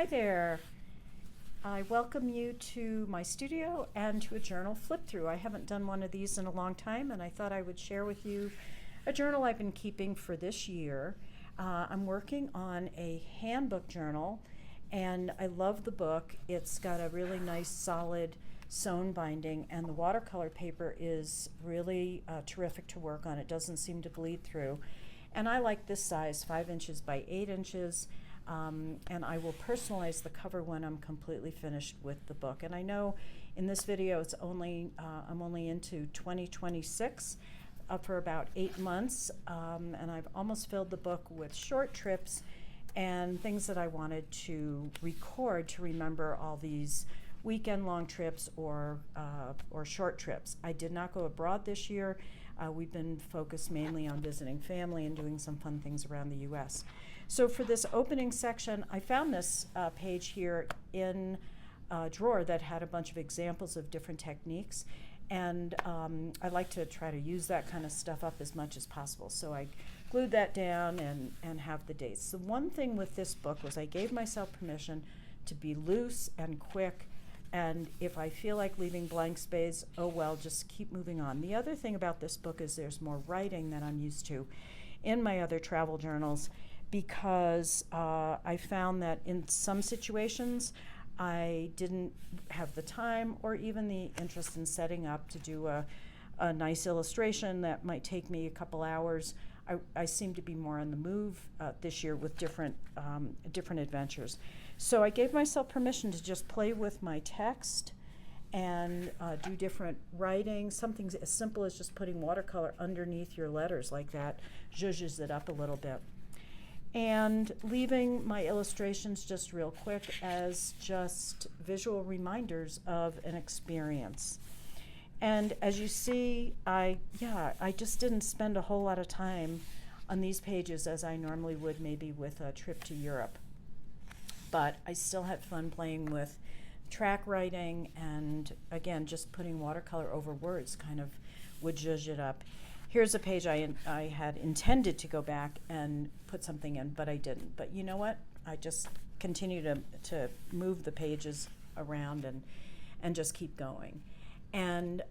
Hi there. I welcome you to my studio and to a journal flip through. I haven't done one of these in a long time, and I thought I would share with you a journal I've been keeping for this year. I'm working on a handbook journal, and I love the book. It's got a really nice solid sewn binding, and the watercolor paper is really terrific to work on. It doesn't seem to bleed through. And I like this size, 5 inches by 8 inches. And I will personalize the cover when I'm completely finished with the book. And I know in this video it's only I'm only into 2026 for about 8 months, and I've almost filled the book with short trips and things that I wanted to record to remember all these weekend long trips or short trips. I did not go abroad this year. We've been focused mainly on visiting family and doing some fun things around the US. So for this opening section, I found this page here in a drawer that had a bunch of examples of different techniques, and I like to try to use that kind of stuff up as much as possible. So I glued that down and have the dates. The one thing with this book was I gave myself permission to be loose and quick, and if I feel like leaving blank space, oh well, just keep moving on. The other thing about this book is there's more writing than I'm used to in my other travel journals, because I found that in some situations I didn't have the time or even the interest in setting up to do a nice illustration that might take me a couple hours. I seem to be more on the move this year with different adventures. So I gave myself permission to just play with my text and do different writing. Something as simple as just putting watercolor underneath your letters like that zhuzhes it up a little bit. And leaving my illustrations just real quick as just visual reminders of an experience. And as you see, I just didn't spend a whole lot of time on these pages as I normally would maybe with a trip to Europe. But I still had fun playing with track writing, and again, just putting watercolor over words kind of would zhuzh it up. Here's a page I had intended to go back and put something in, but I didn't. But you know what? I just continue to move the pages around and just keep going. And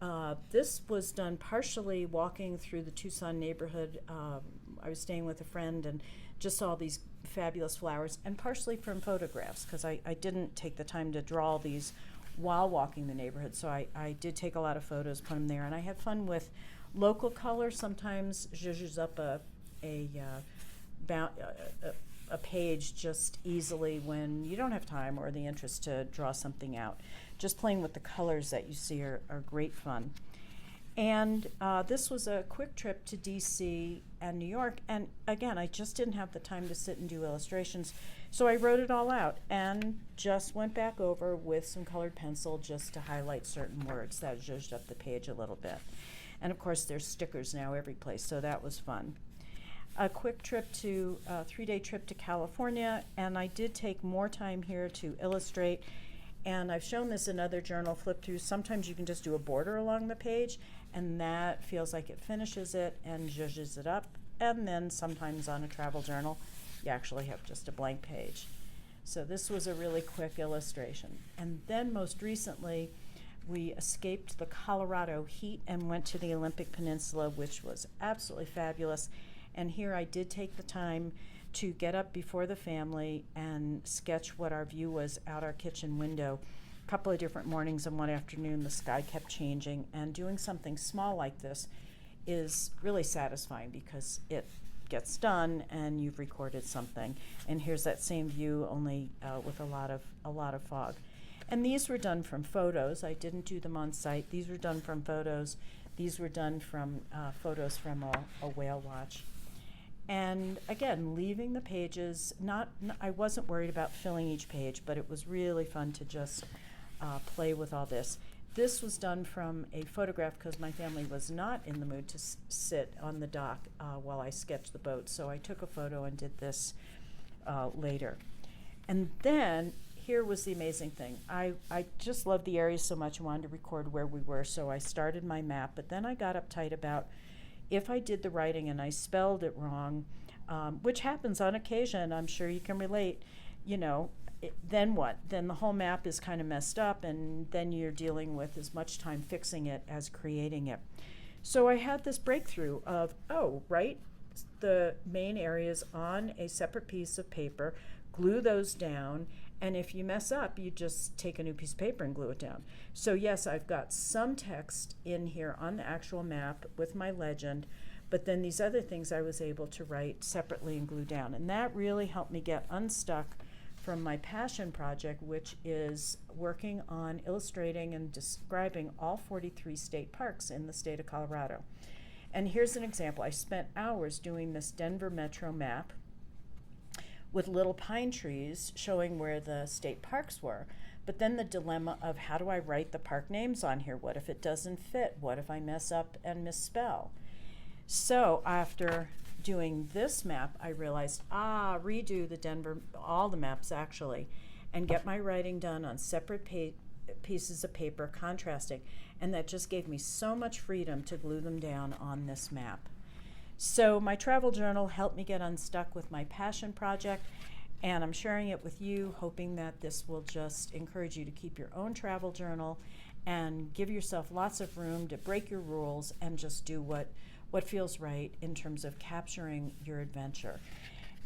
this was done partially walking through the Tucson neighborhood. I was staying with a friend and just saw these fabulous flowers, and partially from photographs, because I didn't take the time to draw these while walking the neighborhood. So I did take a lot of photos, put them there, and I had fun with local color. Sometimes zhuzhes up a page just easily when you don't have time or the interest to draw something out. Just playing with the colors that you see are great fun. And this was a quick trip to DC and New York, and again, I just didn't have the time to sit and do illustrations, so I wrote it all out and just went back over with some colored pencil just to highlight certain words. That zhuzhed up the page a little bit. And of course there's stickers now every place, so that was fun. A quick trip to, 3-day trip to California, and I did take more time here to illustrate, and I've shown this in other journal flip throughs. Sometimes you can just do a border along the page, and that feels like it finishes it and zhuzhes it up, and then sometimes on a travel journal you actually have just a blank page. So this was a really quick illustration. And then most recently, we escaped the Colorado heat and went to the Olympic Peninsula, which was absolutely fabulous. And here I did take the time to get up before the family and sketch what our view was out our kitchen window. A couple of different mornings and one afternoon, the sky kept changing, and doing something small like this is really satisfying because it gets done and you've recorded something. And here's that same view, only with a lot of fog. And these were done from photos. I didn't do them on site. These were done from photos. These were done from photos from a whale watch. And again, leaving the pages, I wasn't worried about filling each page, but it was really fun to just play with all this. This was done from a photograph because my family was not in the mood to sit on the dock while I sketched the boat. So I took a photo and did this later. And then here was the amazing thing. I just loved the area so much, I wanted to record where we were, so I started my map, but then I got uptight about if I did the writing and I spelled it wrong, which happens on occasion, I'm sure you can relate, you know, then what? Then the whole map is kind of messed up, and then you're dealing with as much time fixing it as creating it. So I had this breakthrough of, oh, write the main areas on a separate piece of paper, glue those down, and if you mess up, you just take a new piece of paper and glue it down. So yes, I've got some text in here on the actual map with my legend, but then these other things I was able to write separately and glue down. And that really helped me get unstuck from my passion project, which is working on illustrating and describing all 43 state parks in the state of Colorado. And here's an example. I spent hours doing this Denver Metro map with little pine trees showing where the state parks were. But then the dilemma of, how do I write the park names on here? What if it doesn't fit? What if I mess up and misspell? So after doing this map, I realized, redo the Denver, all the maps actually, and get my writing done on separate pieces of paper, contrasting, and that just gave me so much freedom to glue them down on this map. So my travel journal helped me get unstuck with my passion project, and I'm sharing it with you, hoping that this will just encourage you to keep your own travel journal and give yourself lots of room to break your rules and just do what feels right in terms of capturing your adventure.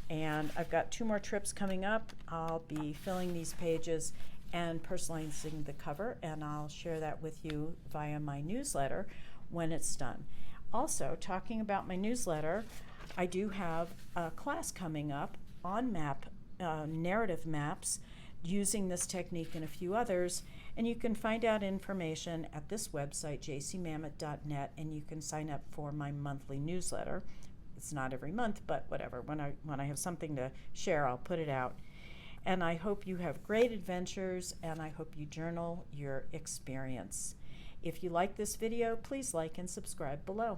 And I've got 2 more trips coming up. I'll be filling these pages and personalizing the cover, and I'll share that with you via my newsletter when it's done. Also, talking about my newsletter, I do have a class coming up on narrative maps using this technique and a few others, and you can find out information at this website, jcmamet.net, and you can sign up for my monthly newsletter. It's not every month, but whatever. When I have something to share, I'll put it out. And I hope you have great adventures, and I hope you journal your experience. If you like this video, please like and subscribe below.